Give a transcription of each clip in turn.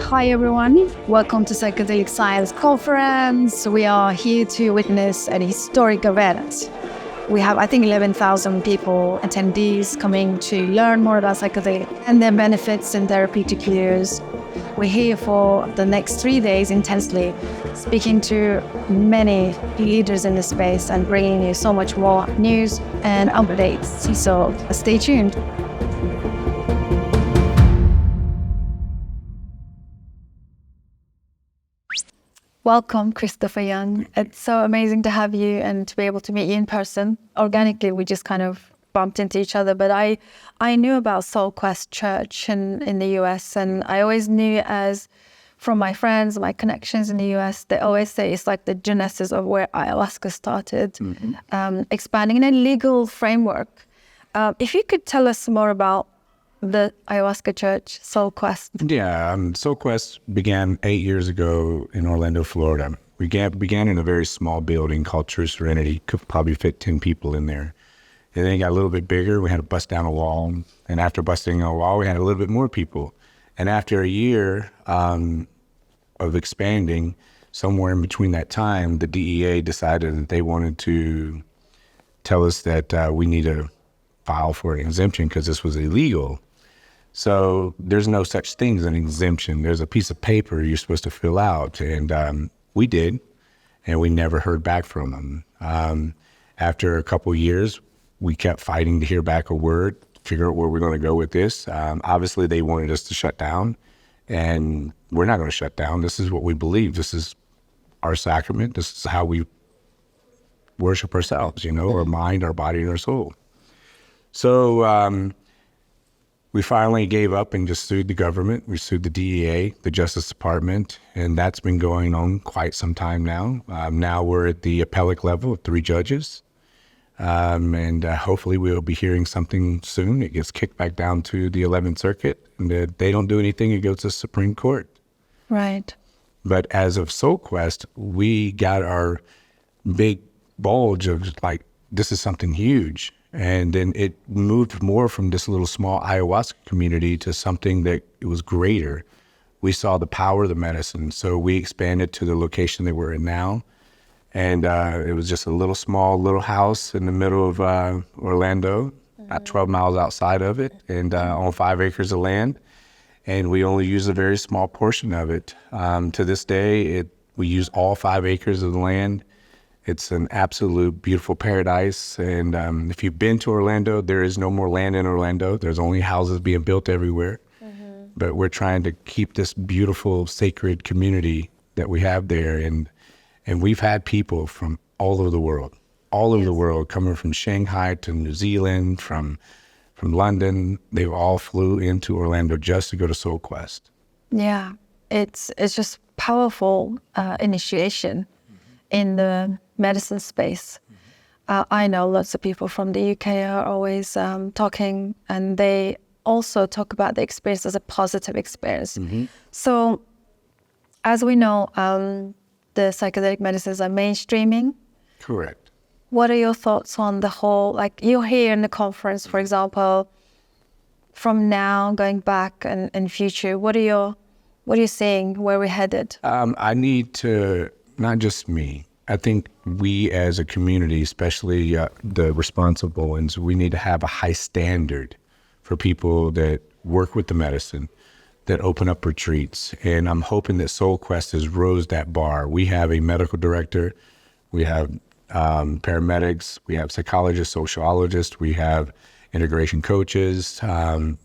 Hi everyone, welcome to Psychedelic Science Conference. We are here to witness an historic event. We have, I think, 11,000 people, attendees coming to learn more about psychedelics and their benefits and therapeutic use. We're here for the next 3 days intensely, speaking to many leaders in the space and bringing you so much more news and updates. So stay tuned. Welcome, Christopher Young. It's so amazing to have you and to be able to meet you in person. Organically, we just kind of bumped into each other, but I knew about Soul Quest Church in the US, and I always knew as from my friends, my connections in the US, they always say it's like the genesis of where ayahuasca started, expanding in a legal framework. If you could tell us more about the ayahuasca church, Soul Quest. Yeah, Soul Quest began 8 years ago in Orlando, Florida. We began in a very small building called True Serenity. Could probably fit 10 people in there. And then it got a little bit bigger. We had to bust down a wall. And after busting a wall, we had a little bit more people. And after a year of expanding, somewhere in between that time, the DEA decided that they wanted to tell us that we need to file for an exemption because this was illegal. So there's no such thing as an exemption. There's a piece of paper you're supposed to fill out, and we did, and we never heard back from them. After a couple of years, we kept fighting to hear back a word, figure out where we're going to go with this. Obviously, they wanted us to shut down, and we're not going to shut down. This is what we believe. This is our sacrament. This is how we worship ourselves, our mind, our body, and our soul. So we finally gave up and just sued the government. We sued the DEA, the Justice Department, and that's been going on quite some time now. Now we're at the appellate level of 3 judges, and hopefully we'll be hearing something soon. It gets kicked back down to the 11th Circuit, and they don't do anything, it goes to the Supreme Court. Right. But as of Soul Quest, we got our big bulge of like, this is something huge. And then it moved more from this little small ayahuasca community to something that it was greater. We saw the power of the medicine, so we expanded to the location that we're in now. And it was just a little house in the middle of Orlando, about 12 miles outside of it, and on 5 acres of land. And we only use a very small portion of it. To this day, we use all 5 acres of the land. It's an absolute beautiful paradise. And if you've been to Orlando, there is no more land in Orlando. There's only houses being built everywhere. But we're trying to keep this beautiful, sacred community that we have there. And we've had people from all over the world, coming from Shanghai to New Zealand, from London. They all flew into Orlando just to go to Soul Quest. Yeah, it's just powerful initiation in the medicine space. I know lots of people from the UK are always talking, and they also talk about the experience as a positive experience. So as we know, the psychedelic medicines are mainstreaming. Correct. What are your thoughts on the whole, like you're here in the conference, for example, from now going back and future, what are you seeing, where we're headed? I need to, not just me, I think we as a community, especially the responsible ones, we need to have a high standard for people that work with the medicine, that open up retreats. And I'm hoping that Soul Quest has rose that bar. We have a medical director, we have paramedics, we have psychologists, sociologists, we have integration coaches,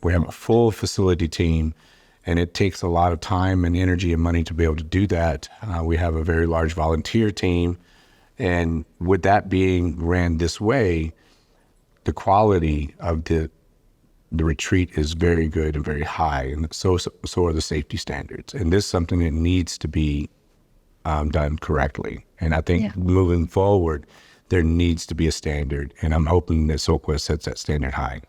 we have a full facility team. And it takes a lot of time and energy and money to be able to do that. We have a very large volunteer team. And with that being ran this way, the quality of the retreat is very good and very high. And so are the safety standards. And this is something that needs to be done correctly. And I think moving forward, there needs to be a standard. And I'm hoping that Soul Quest sets that standard high.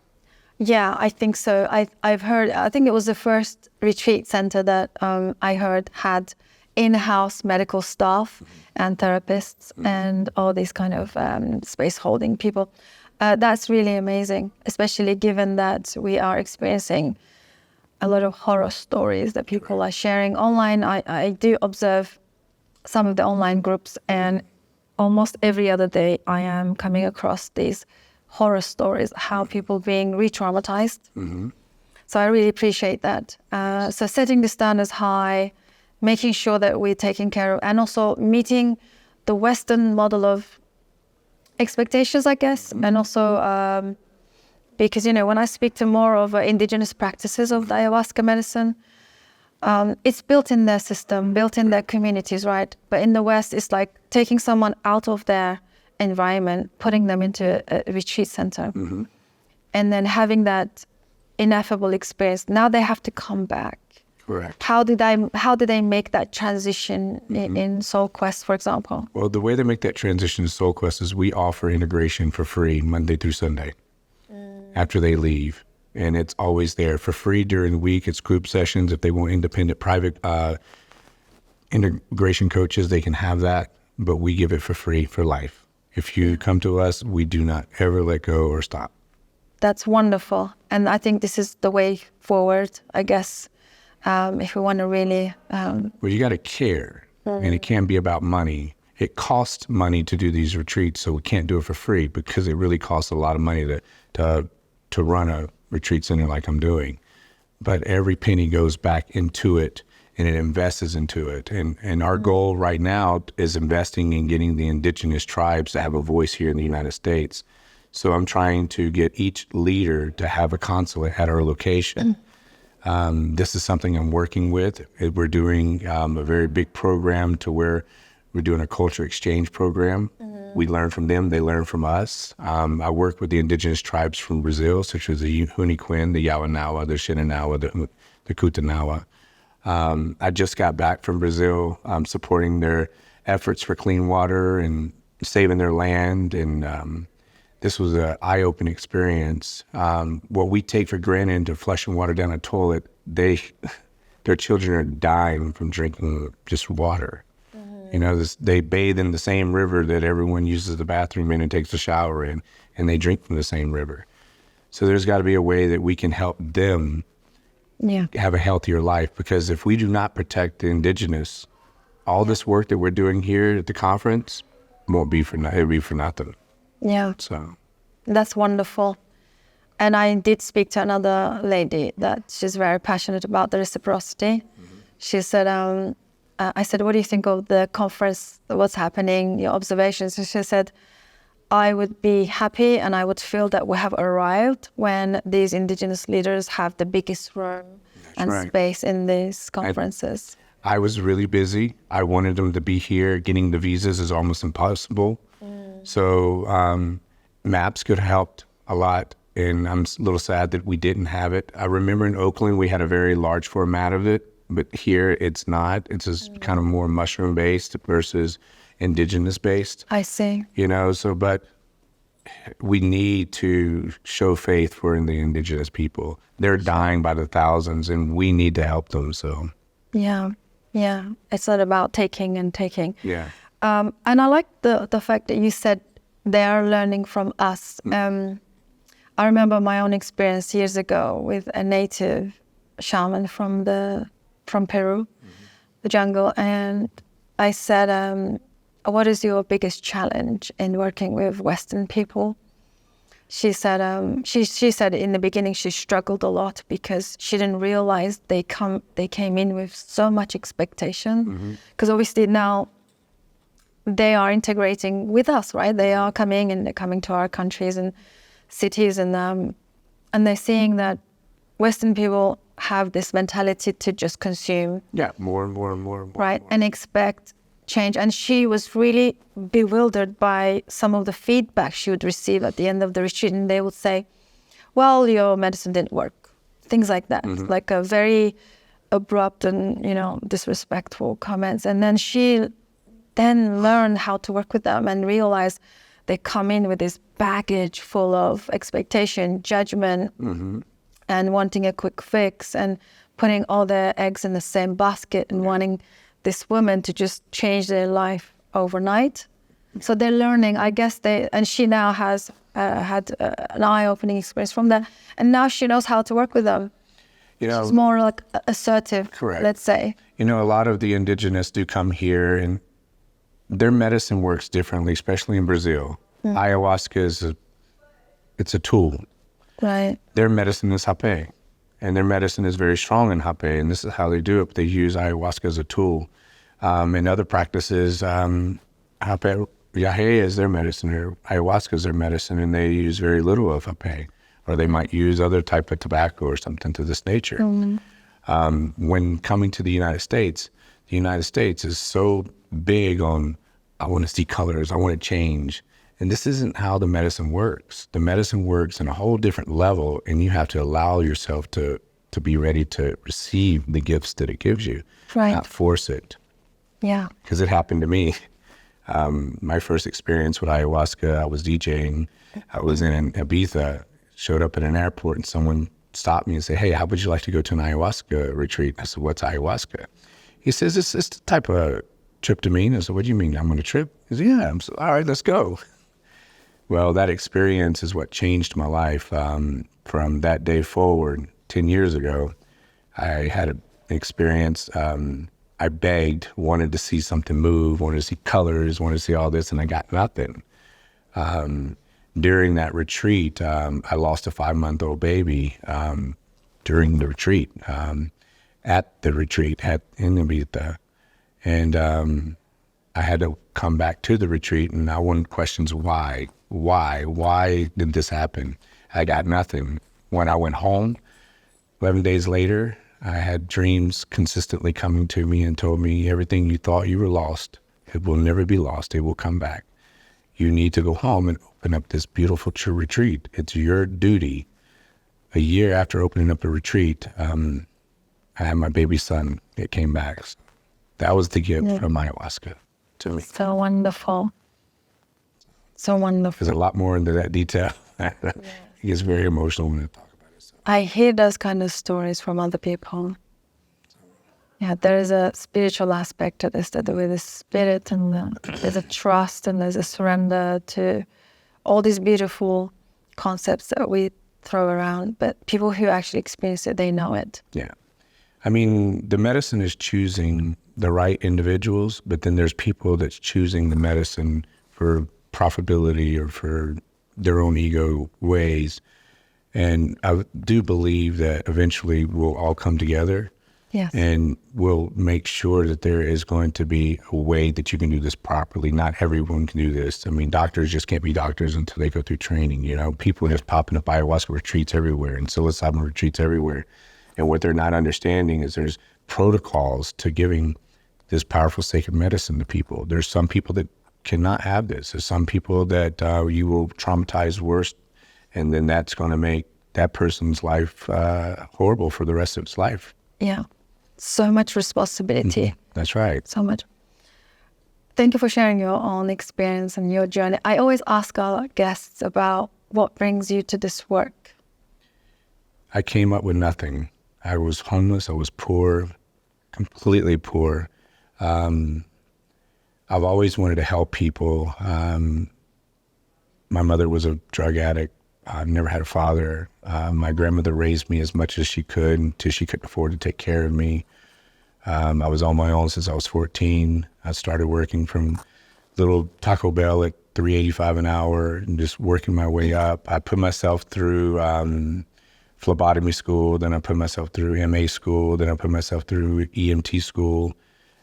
Yeah, I think so. I've heard, I think it was the first retreat center that I heard had in-house medical staff and therapists and all these kind of space holding people. That's really amazing, especially given that we are experiencing a lot of horror stories that people are sharing online. I do observe some of the online groups, and almost every other day I am coming across these horror stories, how people being re-traumatized. So I really appreciate that. So setting the standards high, making sure that we're taking care of, and also meeting the Western model of expectations, I guess, and also because, you know, when I speak to more of indigenous practices of the ayahuasca medicine, it's built in their system, built in their communities, right? But in the West, it's like taking someone out of their environment, putting them into a retreat center, and then having that ineffable experience. Now they have to come back. Correct. How did they make that transition in Soul Quest, for example? Well, the way they make that transition to Soul Quest is we offer integration for free Monday through Sunday after they leave. And it's always there for free during the week. It's group sessions. If they want independent private integration coaches, they can have that. But we give it for free for life. If you come to us, we do not ever let go or stop. That's wonderful. And I think this is the way forward, I guess, if we want to really... Well, you got to care. And it can't be about money. It costs money to do these retreats, so we can't do it for free because it really costs a lot of money to run a retreat center like I'm doing. But every penny goes back into it, and it invests into it. And our goal right now is investing in getting the indigenous tribes to have a voice here in the United States. So I'm trying to get each leader to have a consulate at our location. This is something I'm working with. We're doing a very big program to where we're doing a culture exchange program. We learn from them, they learn from us. I work with the indigenous tribes from Brazil, such as the Huniquin, the Yawanawa, the Shinanawa, the Kutanawa. I just got back from Brazil supporting their efforts for clean water and saving their land. And this was an eye-opening experience. What we take for granted to flushing water down a toilet, their children are dying from drinking just water. You know, they bathe in the same river that everyone uses the bathroom in and takes a shower in, and they drink from the same river. So there's got to be a way that we can help them have a healthier life, because if we do not protect the indigenous, all this work that we're doing here at the conference won't be for it'll be for nothing. Yeah. So that's wonderful. And I did speak to another lady that she's very passionate about the reciprocity. She said, I said, what do you think of the conference, what's happening, your observations? And she said, I would be happy and I would feel that we have arrived when these indigenous leaders have the biggest room and space in these conferences. I was really busy. I wanted them to be here. Getting the visas is almost impossible. So MAPS could have helped a lot. And I'm a little sad that we didn't have it. I remember in Oakland, we had a very large format of it. But here it's not. It's just kind of more mushroom-based versus indigenous-based. I see. You know, so, but we need to show faith for the indigenous people. They're dying by the thousands, and we need to help them, so. Yeah. It's not about taking and taking. Yeah. And I like the fact that you said they are learning from us. I remember my own experience years ago with a native shaman from Peru, the jungle, and I said, what is your biggest challenge in working with Western people? She said, she said in the beginning she struggled a lot because she didn't realize they came in with so much expectation, because obviously now they are integrating with us, right? They are coming and they're coming to our countries and cities, and they're seeing that Western people have this mentality to just consume. Yeah, more and more and more and more. Right, and expect change. And she was really bewildered by some of the feedback she would receive at the end of the retreat. And they would say, well, your medicine didn't work. Things like that, like a very abrupt and, disrespectful comments. And then she learned how to work with them and realized they come in with this baggage full of expectation, judgment, and wanting a quick fix and putting all their eggs in the same basket and wanting this woman to just change their life overnight. So they're learning, I guess and she now has had an eye-opening experience from that. And now she knows how to work with them. It's more like assertive, correct. Let's say. A lot of the indigenous do come here, and their medicine works differently, especially in Brazil. Ayahuasca it's a tool. Right. Their medicine is hape, and their medicine is very strong in hape, and this is how they do it. They use ayahuasca as a tool. In other practices, hape, yahe is their medicine, or ayahuasca is their medicine, and they use very little of hape, or they might use other type of tobacco or something to this nature. When coming to the United States is so big on, I want to see colors, I want to change. And this isn't how the medicine works. The medicine works in a whole different level, and you have to allow yourself to be ready to receive the gifts that it gives you, Right. not force it. Yeah. Because it happened to me. My first experience with ayahuasca, I was DJing. I was in Ibiza, showed up at an airport, and someone stopped me and said, "Hey, how would you like to go to an ayahuasca retreat?" I said, "What's ayahuasca?" He says, it's the type of tryptamine. I said, "What do you mean? I'm on a trip?" He said, "Yeah." I'm so, all right, let's go. Well, that experience is what changed my life. From that day forward, 10 years ago, I had an experience. I begged, wanted to see something move, wanted to see colors, wanted to see all this, and I got nothing. During that retreat, I lost a 5-month-old baby during the retreat, at the retreat in Ibiza. And I had to come back to the retreat, and I wanted questions, why did this happen? I got nothing. When I went home, 11 days later, I had dreams consistently coming to me and told me, everything you thought you were lost, it will never be lost. It will come back. You need to go home and open up this beautiful true retreat. It's your duty. A year after opening up the retreat, I had my baby son. It came back. That was the gift from ayahuasca to me. So wonderful. So wonderful. There's a lot more into that detail. It gets very emotional when I talk about it. So. I hear those kind of stories from other people. Yeah, there is a spiritual aspect to this, that with the spirit, and there's a trust, and there's a surrender to all these beautiful concepts that we throw around. But people who actually experience it, they know it. Yeah. I mean, the medicine is choosing the right individuals, but then there's people that's choosing the medicine for profitability or for their own ego ways. And I do believe that eventually we'll all come together. Yes. And we'll make sure that there is going to be a way that you can do this properly. Not everyone can do this. I mean, doctors just can't be doctors until they go through training. People are just popping up ayahuasca retreats everywhere and psilocybin retreats everywhere. And what they're not understanding is there's protocols to giving this powerful sacred medicine to people. There's some people that cannot have this. There's some people that you will traumatize worse, and then that's going to make that person's life horrible for the rest of its life. Yeah. So much responsibility. That's right. So much. Thank you for sharing your own experience and your journey. I always ask our guests about what brings you to this work. I came up with nothing. I was homeless. I was poor, completely poor. I've always wanted to help people. My mother was a drug addict. I've never had a father. My grandmother raised me as much as she could until she couldn't afford to take care of me. I was on my own since I was 14. I started working from little Taco Bell at $3.85 an hour and just working my way up. I put myself through phlebotomy school, then I put myself through MA school, then I put myself through EMT school.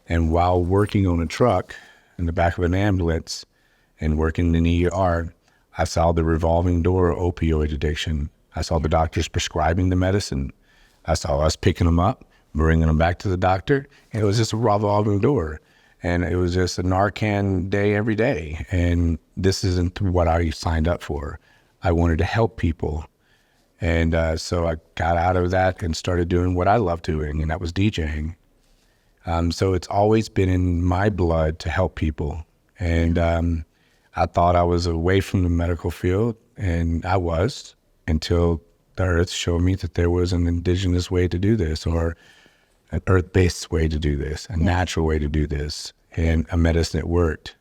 And while working on a truck in the back of an ambulance and working in the ER, I saw the revolving door of opioid addiction. I saw the doctors prescribing the medicine. I saw us picking them up, bringing them back to the doctor. And it was just a revolving door. And it was just a Narcan day every day. And this isn't what I signed up for. I wanted to help people. And so I got out of that and started doing what I love doing, and that was DJing. So it's always been in my blood to help people. And I thought I was away from the medical field, and I was, until the earth showed me that there was an indigenous way to do this, or an earth-based way to do this, a natural way to do this, and a medicine that worked.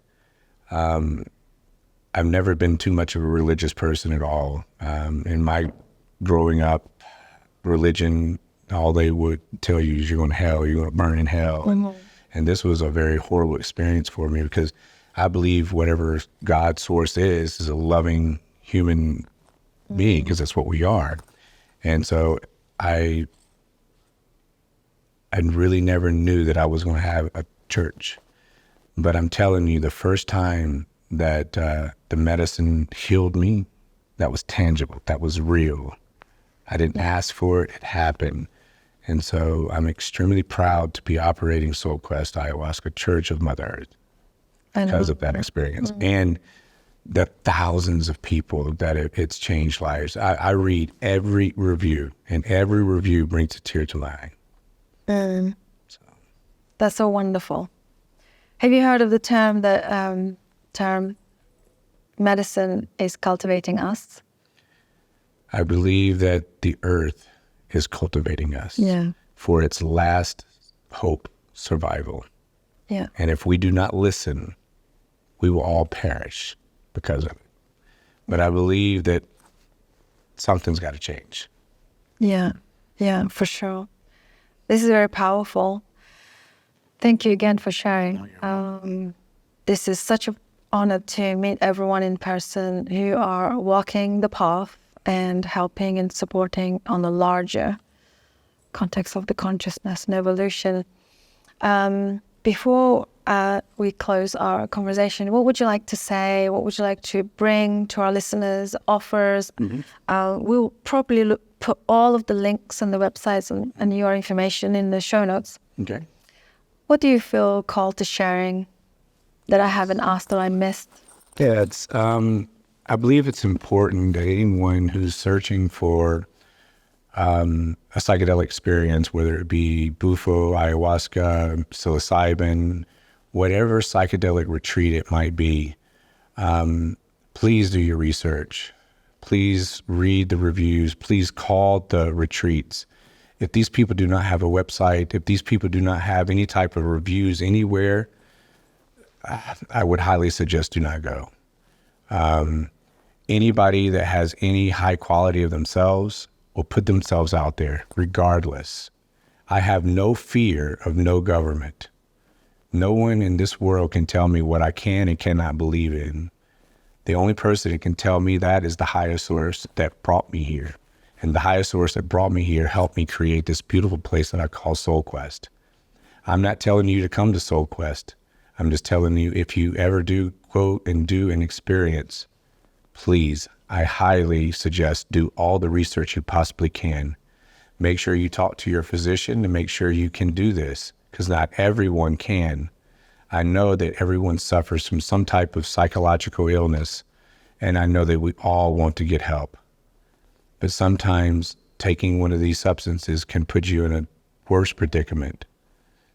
I've never been too much of a religious person at all. In my growing up, religion all they would tell you is you're going to hell, you're going to burn in hell. Mm-hmm. And this was a very horrible experience for me because I believe whatever God's source is a loving human being, because that's what we are. And so I really never knew that I was going to have a church. But I'm telling you, the first time that the medicine healed me, that was tangible, that was real. I didn't ask for it, it happened. And so I'm extremely proud to be operating SoulQuest Ayahuasca Church of Mother Earth because of that experience. And the thousands of people that it's changed lives. I read every review, and every review brings a tear to my eye. So. That's so wonderful. Have you heard of the term medicine is cultivating us? I believe that the earth is cultivating us for its last hope, survival. Yeah. And if we do not listen, we will all perish because of it. But I believe that something's got to change. Yeah, for sure. This is very powerful. Thank you again for sharing. This is such an honor to meet everyone in person who are walking the path and helping and supporting on the larger context of the consciousness and evolution. Before we close our conversation, what would you like to say? What would you like to bring to our listeners, offers? We'll probably put all of the links and the websites and your information in the show notes. Okay. What do you feel called to sharing that I haven't asked or I missed? Yeah, it's. I believe it's important that anyone who's searching for a psychedelic experience, whether it be bufo, ayahuasca, psilocybin, whatever psychedelic retreat it might be, please do your research. Please read the reviews. Please call the retreats. If these people do not have a website, if these people do not have any type of reviews anywhere, I would highly suggest do not go. Anybody that has any high quality of themselves will put themselves out there regardless. I have no fear of no government. No one in this world can tell me what I can and cannot believe in. The only person that can tell me that is the higher source that brought me here. And the higher source that brought me here helped me create this beautiful place that I call SoulQuest. I'm not telling you to come to SoulQuest. I'm just telling you, if you ever do quote and do an experience, please, I highly suggest do all the research you possibly can. Make sure you talk to your physician to make sure you can do this, because not everyone can. I know that everyone suffers from some type of psychological illness, and I know that we all want to get help. But sometimes taking one of these substances can put you in a worse predicament.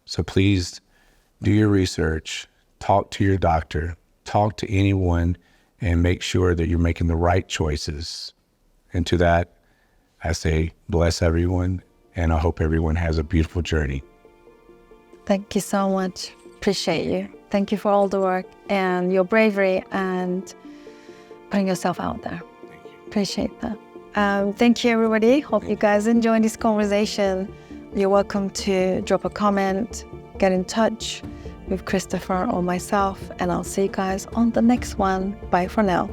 So please do your research, talk to your doctor, talk to anyone, and make sure that you're making the right choices. And to that, I say, bless everyone, and I hope everyone has a beautiful journey. Thank you so much. Appreciate you. Thank you for all the work and your bravery and putting yourself out there. Thank you. Appreciate that. Thank you, everybody. Hope you guys enjoyed this conversation. You're welcome to drop a comment, get in touch with Christopher or myself, and I'll see you guys on the next one. Bye for now.